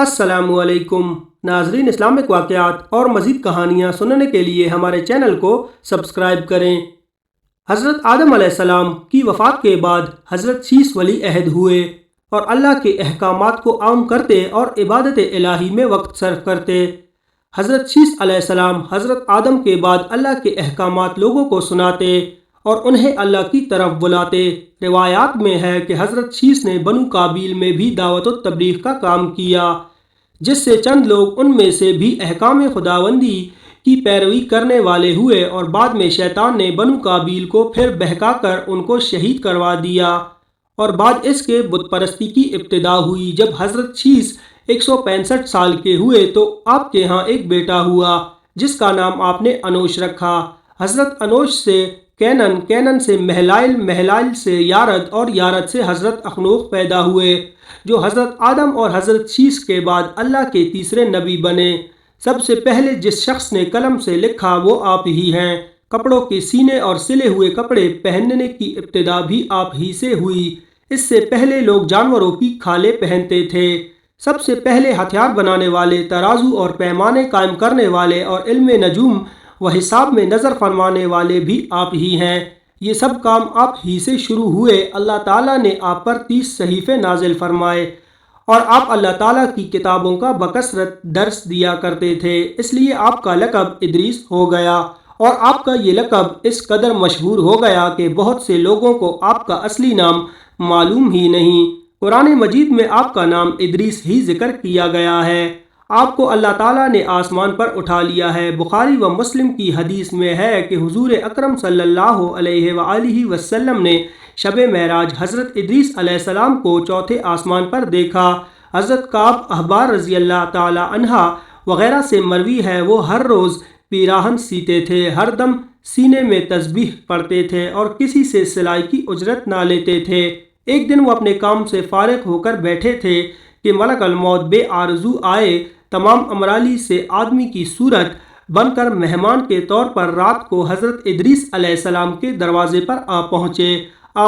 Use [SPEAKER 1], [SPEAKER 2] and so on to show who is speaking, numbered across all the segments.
[SPEAKER 1] السلام علیکم ناظرین، اسلامک واقعات اور مزید کہانیاں سننے کے لیے ہمارے چینل کو سبسکرائب کریں۔ حضرت آدم علیہ السلام کی وفات کے بعد حضرت شیث ولی عہد ہوئے اور اللہ کے احکامات کو عام کرتے اور عبادت الہی میں وقت صرف کرتے۔ حضرت شیث علیہ السلام حضرت آدم کے بعد اللہ کے احکامات لوگوں کو سناتے اور انہیں اللہ کی طرف بلاتے۔ روایات میں ہے کہ حضرت شیث نے بنو قابیل میں بھی دعوت و تبلیغ کا کام کیا، جس سے چند لوگ ان میں سے بھی احکام خداوندی کی پیروی کرنے والے ہوئے، اور بعد میں شیطان نے بنو قابیل کو پھر بہکا کر ان کو شہید کروا دیا، اور بعد اس کے بت پرستی کی ابتدا ہوئی۔ جب حضرت شیث 165 سال کے ہوئے تو آپ کے ہاں ایک بیٹا ہوا جس کا نام آپ نے انوش رکھا۔ حضرت انوش سے کینن، کینن سے مہلائل، مہلائل سے یارد، اور یارد سے حضرت اخنوخ پیدا ہوئے، جو حضرت آدم اور حضرت شیث کے بعد اللہ کے تیسرے نبی بنے۔ سب سے پہلے جس شخص نے قلم سے لکھا وہ آپ ہی ہیں۔ کپڑوں کے سینے اور سلے ہوئے کپڑے پہننے کی ابتدا بھی آپ ہی سے ہوئی۔ اس سے پہلے لوگ جانوروں کی کھالیں پہنتے تھے۔ سب سے پہلے ہتھیار بنانے والے، ترازو اور پیمانے قائم کرنے والے، اور علم نجوم و حساب میں نظر فرمانے والے بھی آپ ہی ہیں۔ یہ سب کام آپ ہی سے شروع ہوئے۔ اللہ تعالیٰ نے آپ پر 30 صحیفے نازل فرمائے، اور آپ اللہ تعالیٰ کی کتابوں کا بکثرت درس دیا کرتے تھے، اس لیے آپ کا لقب ادریس ہو گیا، اور آپ کا یہ لقب اس قدر مشہور ہو گیا کہ بہت سے لوگوں کو آپ کا اصلی نام معلوم ہی نہیں۔ قرآن مجید میں آپ کا نام ادریس ہی ذکر کیا گیا ہے۔ آپ کو اللہ تعالیٰ نے آسمان پر اٹھا لیا ہے۔ بخاری و مسلم کی حدیث میں ہے کہ حضور اکرم صلی اللہ علیہ وآلہ وسلم نے شب معراج حضرت ادریس علیہ السلام کو چوتھے آسمان پر دیکھا۔ حضرت کعب احبار رضی اللہ تعالی عنہ وغیرہ سے مروی ہے، وہ ہر روز پیراہن سیتے تھے، ہر دم سینے میں تسبیح پڑھتے تھے اور کسی سے سلائی کی اجرت نہ لیتے تھے۔ ایک دن وہ اپنے کام سے فارغ ہو کر بیٹھے تھے کہ ملک الموت بے آرزو آئے، تمام امرالی سے آدمی کی صورت بن کر مہمان کے طور پر رات کو حضرت ادریس علیہ السلام کے دروازے پر آ پہنچے۔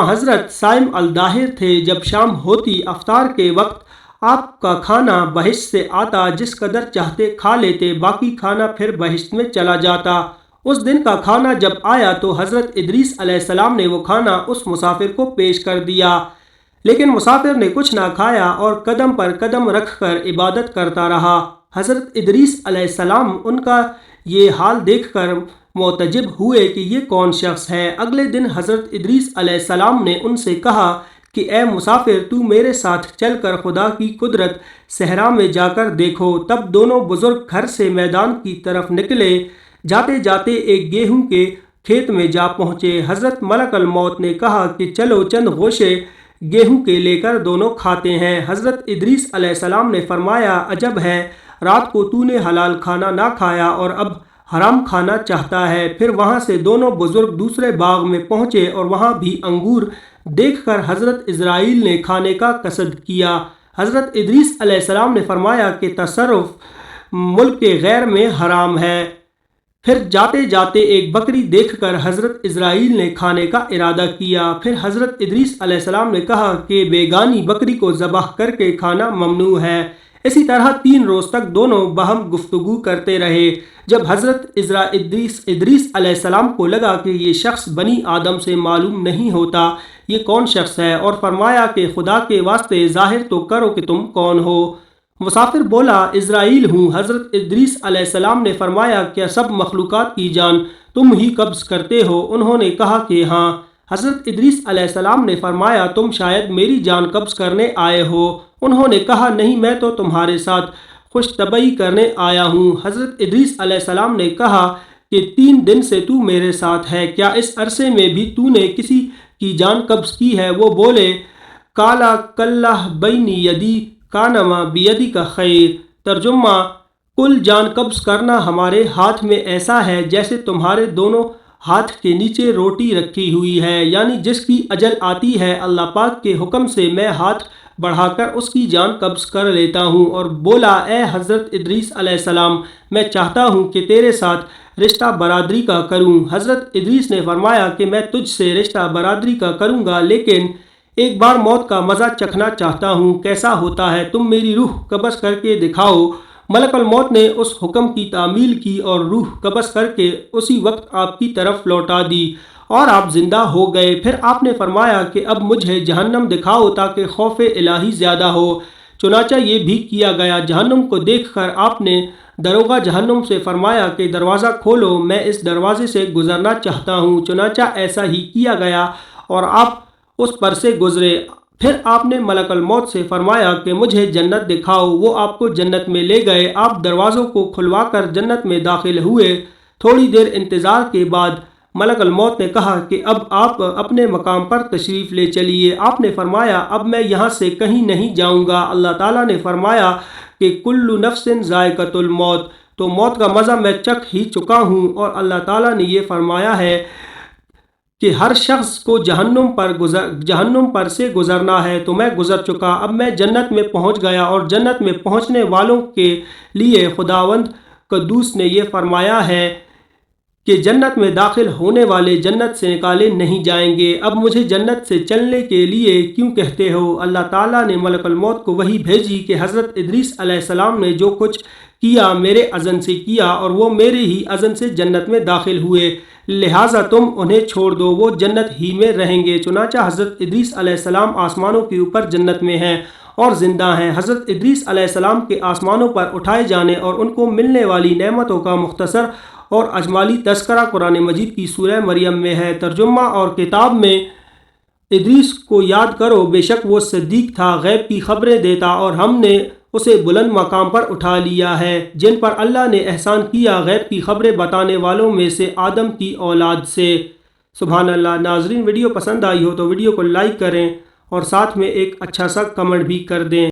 [SPEAKER 1] حضرت صائم الظاہر تھے۔ جب شام ہوتی، افطار کے وقت آپ کا کھانا بہشت سے آتا، جس قدر چاہتے کھا لیتے، باقی کھانا پھر بہشت میں چلا جاتا۔ اس دن کا کھانا جب آیا تو حضرت ادریس علیہ السلام نے وہ کھانا اس مسافر کو پیش کر دیا، لیکن مسافر نے کچھ نہ کھایا اور قدم پر قدم رکھ کر عبادت کرتا رہا۔ حضرت ادریس علیہ السلام ان کا یہ حال دیکھ کر معتجب ہوئے کہ یہ کون شخص ہے۔ اگلے دن حضرت ادریس علیہ السلام نے ان سے کہا کہ اے مسافر، تو میرے ساتھ چل کر خدا کی قدرت صحرا میں جا کر دیکھو۔ تب دونوں بزرگ گھر سے میدان کی طرف نکلے، جاتے جاتے ایک گیہوں کے کھیت میں جا پہنچے۔ حضرت ملک الموت نے کہا کہ چلو چند گوشے گیہوں کے لے کر دونوں کھاتے ہیں۔ حضرت ادریس علیہ السلام نے فرمایا، عجب ہے، رات کو تو نے حلال کھانا نہ کھایا اور اب حرام کھانا چاہتا ہے۔ پھر وہاں سے دونوں بزرگ دوسرے باغ میں پہنچے اور وہاں بھی انگور دیکھ کر حضرت اسرائیل نے کھانے کا قصد کیا۔ حضرت ادریس علیہ السلام نے فرمایا کہ تصرف ملک غیر میں حرام ہے۔ پھر جاتے جاتے ایک بکری دیکھ کر حضرت اسرائیل نے کھانے کا ارادہ کیا۔ پھر حضرت ادریس علیہ السلام نے کہا کہ بیگانی بکری کو ذبح کر کے کھانا ممنوع ہے۔ اسی طرح 3 روز تک دونوں باہم گفتگو کرتے رہے۔ جب حضرت ادریس علیہ السلام کو لگا کہ یہ شخص بنی آدم سے معلوم نہیں ہوتا، یہ کون شخص ہے، اور فرمایا کہ خدا کے واسطے ظاہر تو کرو کہ تم کون ہو۔ مسافر بولا، اسرائیل ہوں۔ حضرت ادریس علیہ السلام نے فرمایا، کیا سب مخلوقات کی جان تم ہی قبض کرتے ہو؟ انہوں نے کہا کہ ہاں۔ حضرت ادریس علیہ السلام نے فرمایا، تم شاید میری جان قبض کرنے آئے ہو۔ انہوں نے کہا، نہیں، میں تو تمہارے ساتھ خوش طبعی کرنے آیا ہوں۔ حضرت ادریس علیہ السلام نے کہا کہ 3 دن سے تو میرے ساتھ ہے، کیا اس عرصے میں بھی تو نے کسی کی جان قبض کی ہے؟ وہ بولے، کالا کلہ بینی یدی کانما بیدی کا خیر۔ ترجمہ، کل جان قبض کرنا ہمارے ہاتھ میں ایسا ہے جیسے تمہارے دونوں ہاتھ کے نیچے روٹی رکھی ہوئی ہے، یعنی جس کی اجل آتی ہے اللہ پاک کے حکم سے میں ہاتھ بڑھا کر اس کی جان قبض کر لیتا ہوں۔ اور بولا، اے حضرت ادریس علیہ السلام، میں چاہتا ہوں کہ تیرے ساتھ رشتہ برادری کا کروں۔ حضرت ادریس نے فرمایا کہ میں تجھ سے رشتہ برادری کا کروں گا، لیکن ایک بار موت کا مزہ چکھنا چاہتا ہوں، کیسا ہوتا ہے، تم میری روح قبض کر کے دکھاؤ۔ ملک الموت نے اس حکم کی تعمیل کی اور روح قبض کر کے اسی وقت آپ کی طرف لوٹا دی اور آپ زندہ ہو گئے۔ پھر آپ نے فرمایا کہ اب مجھے جہنم دکھاؤ تاکہ خوف الہی زیادہ ہو۔ چنانچہ یہ بھی کیا گیا۔ جہنم کو دیکھ کر آپ نے دروغہ جہنم سے فرمایا کہ دروازہ کھولو، میں اس دروازے سے گزرنا چاہتا ہوں۔ چنانچہ ایسا ہی کیا گیا اور آپ اس پر سے گزرے۔ پھر آپ نے ملک الموت سے فرمایا کہ مجھے جنت دکھاؤ۔ وہ آپ کو جنت میں لے گئے۔ آپ دروازوں کو کھلوا کر جنت میں داخل ہوئے۔ تھوڑی دیر انتظار کے بعد ملک الموت نے کہا کہ اب آپ اپنے مقام پر تشریف لے چلیے۔ آپ نے فرمایا اب میں یہاں سے کہیں نہیں جاؤں گا۔ اللہ تعالیٰ نے فرمایا کہ کل نفس ذائقۃ الموت، تو موت کا مزہ میں چکھ ہی چکا ہوں، اور اللہ تعالیٰ نے یہ فرمایا ہے کہ ہر شخص کو جہنم پر سے گزرنا ہے، تو میں گزر چکا۔ اب میں جنت میں پہنچ گیا، اور جنت میں پہنچنے والوں کے لیے خداوند قدوس نے یہ فرمایا ہے کہ جنت میں داخل ہونے والے جنت سے نکالے نہیں جائیں گے۔ اب مجھے جنت سے چلنے کے لیے کیوں کہتے ہو؟ اللہ تعالیٰ نے ملک الموت کو وحی بھیجی کہ حضرت ادریس علیہ السلام نے جو کچھ کیا میرے اذن سے کیا، اور وہ میرے ہی اذن سے جنت میں داخل ہوئے، لہٰذا تم انہیں چھوڑ دو، وہ جنت ہی میں رہیں گے۔ چنانچہ حضرت ادریس علیہ السلام آسمانوں کے اوپر جنت میں ہیں اور زندہ ہیں۔ حضرت ادریس علیہ السلام کے آسمانوں پر اٹھائے جانے اور ان کو ملنے والی نعمتوں کا مختصر اور اجمالی تذکرہ قرآن مجید کی سورہ مریم میں ہے۔ ترجمہ اور کتاب میں ادریس کو یاد کرو، بے شک وہ صدیق تھا، غیب کی خبریں دیتا، اور ہم نے اسے بلند مقام پر اٹھا لیا ہے۔ جن پر اللہ نے احسان کیا غیب کی خبریں بتانے والوں میں سے آدم کی اولاد سے۔ سبحان اللہ۔ ناظرین، ویڈیو پسند آئی ہو تو ویڈیو کو لائک کریں اور ساتھ میں ایک اچھا سا کمنٹ بھی کر دیں۔